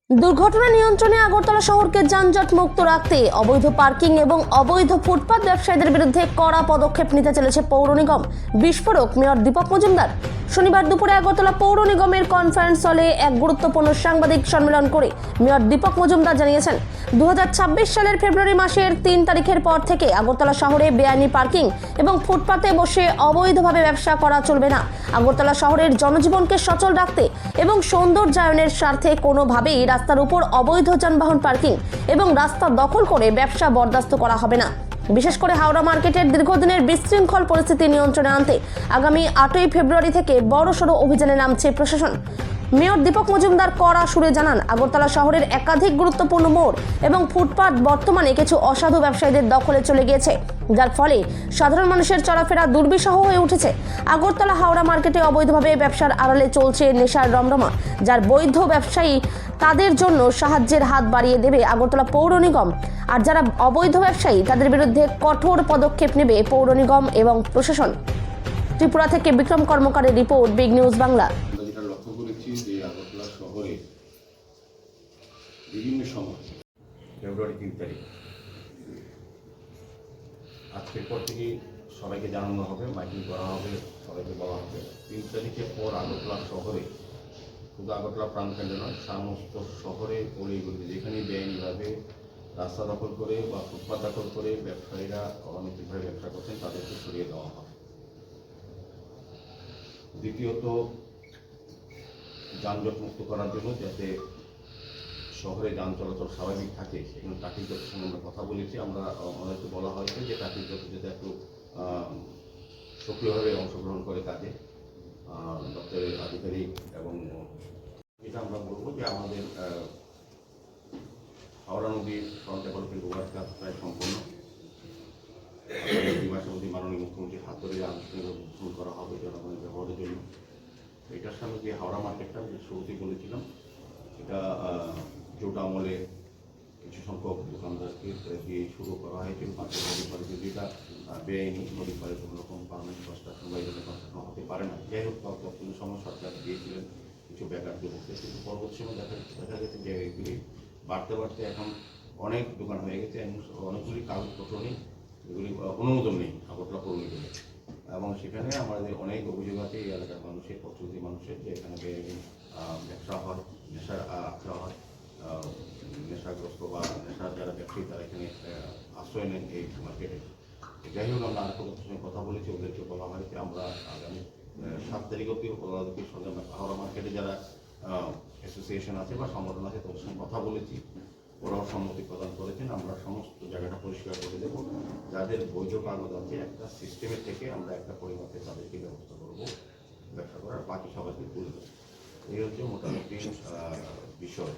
দুর্ঘটনা নিয়ন্ত্রণে আগরতলা শহরকে যানজট মুক্ত রাখতে অবৈধ পার্কিং এবং অবৈধ ফুটপাত ব্যবসায়ীদের বিরুদ্ধে কড়া পদক্ষেপ নিতে চলেছে পৌর নিগম। বিস্ফোরক মেয়র দীপক মজুমদার শনিবার দুপুরে আগরতলা পৌর নিগমের কনফারেন্স হলে এক গুরুত্বপূর্ণ সাংবাদিক সম্মেলন করে মেয়র দীপক মজুমদার জানিয়েছেন, 2026 সালের ফেব্রুয়ারি মাসের 3 তারিখের পর থেকে আগরতলা শহরে বেআইনি পার্কিং এবং ফুটপাতে বসে অবৈধভাবে ব্যবসা করা চলবে না। আগরতলা শহরের জনজীবনকে সচল রাখতে এবং সৌন্দর্যায়নের স্বার্থে কোনোভাবেই রাস্তার উপর অবৈধ যানবাহন পার্কিং এবং রাস্তা দখল করে ব্যবসা বরদাস্ত করা হবে না। বিশেষ করে হাওড়া মার্কেটের দীর্ঘদিনের বিশৃঙ্খল পরিস্থিতি নিয়ন্ত্রণে আনতে আগামী 8ই ফেব্রুয়ারি থেকে বড়সড় অভিযানে নামছে প্রশাসন। মেয়র দীপক মজুমদার কড়া সুরে জানান, আগরতলা শহরের একাধিক গুরুত্বপূর্ণ মোড় এবং ফুটপাত বর্তমানে কিছু অসাধু ব্যবসায়ীদের দখলে চলে গিয়েছে, যার ফলে সাধারণ মানুষের চলাফেরা দুর্বিষহ হয়ে উঠেছে। আগরতলা হাওড়া মার্কেটে অবৈধভাবে ব্যবসার আড়ালে চলছে নেশার রমরমা, যার বৈধ ব্যবসায়ী তাদের জন্য সাহায্যের হাত বাড়িয়ে দেবে আগরতলা পৌর নিগম, আর যারা অবৈধ ব্যবসায়ী তাদের বিরুদ্ধে কঠোর পদক্ষেপ নেবে পৌর নিগম এবং প্রশাসন। ত্রিপুরা থেকে বিক্রম কর্মকারের রিপোর্ট, বিগ নিউজ বাংলা। লক্ষ্য করেছি যে আগরতলা শহরে বিভিন্ন সময় ফেব্রুয়ারি 3 তারিখ আজকের পর থেকে সবাইকে জানানো হবে, মাইকিং করা হবে, সবাইকে বলা হবে 3 তারিখের পর আগরতলা শহরে, শুধু আগরতলা প্রাণকেন্দ্র নয়, সমস্ত শহরে অলিগলি যেখানে বেআইনিভাবে রাস্তা দখল করে বা ফুটপাত দখল করে ব্যবসায়ীরা অনৈতিকভাবে ব্যবসা করছেন তাদেরকে সরিয়ে দেওয়া হবে। দ্বিতীয়ত, যানজট মুক্ত করার জন্য যাতে শহরে যান চলাচল স্বাভাবিক থাকে সেখানে ট্রাফিক জটের সঙ্গে আমরা কথা বলেছি। আমাদেরকে বলা হয়েছে যে ট্রাফিক জট যাতে একটু সক্রিয়ভাবে অংশগ্রহণ করে কাজে দপ্তরের আধিকারিক, এবং এটা আমরা বলবো যে আমাদের হাওড়া নদীর ফ্রন্ট ডেভেলপমেন্ট ওভার কাজ প্রায় সম্পূর্ণ। এই মাসের মধ্যে মাননীয় মুখ্যমন্ত্রীর হাত ধরে আনুষ্ঠানিক উদ্বোধন করা হবে জনগণের ব্যবহারের জন্য। এটার সঙ্গে যে হাওড়া মার্কেটটা যে শুরুতেই বলেছিলাম, এটা জোট আমলে কিছু সংখ্যক দোকানদারকে দিয়ে শুরু করা হয়েছে। নদীর পারে যদি এটা বেআইনি, নদীর পারে কোনো রকম পারমানেন্ট কনস্ট্রাকশন বা এই কনস্ট্রাকশন হতে পারে না। যাই হোক, তৎকালীন সময় সরকার দিয়েছিলেন কিছু ব্যাকআপ যুবকদের, কিন্তু পরবর্তী সময় দেখা গেছে যে এগুলি বাড়তে বাড়তে এখন অনেক দোকান হয়ে গেছে এবং অনেকগুলি কাগজপত্র নেই, এগুলি অনুমোদন নেই আগরতলা পৌর নিগমে। এবং সেখানে আমাদের অনেক অভিযোগ আছে এই এলাকার মানুষের, পথচলতি মানুষের, যে এখানে বেআইনি ব্যবসা হয়, নেশার আশ্রয় হয়, নেশাগ্রস্ত বা নেশার যারা ব্যবসায়ী তারা এখানে আশ্রয় নেন এই মার্কেটে। যাই হোক, আমরা আরেকটা সঙ্গে কথা বলেছি, ওদেরকে বলা হয়েছে আমরা আগামী 7 তারিখ অব্দি ওদের সঙ্গে হাওড়া মার্কেটে যারা অ্যাসোসিয়েশন আছে বা সংগঠন আছে তাদের সঙ্গে কথা বলেছি, ওরাও সম্মতি প্রদান করেছেন। আমরা সমস্ত জায়গাটা পরিষ্কার করে দেব, যাদের বৈধ কাগজ আছে একটা সিস্টেমের থেকে আমরা একটা পরিমাপে তাদেরকে ব্যবস্থা করবো ব্যবসা করার, বাকি সবাইকে তুলবে। এই হচ্ছে মোটামুটি বিষয়।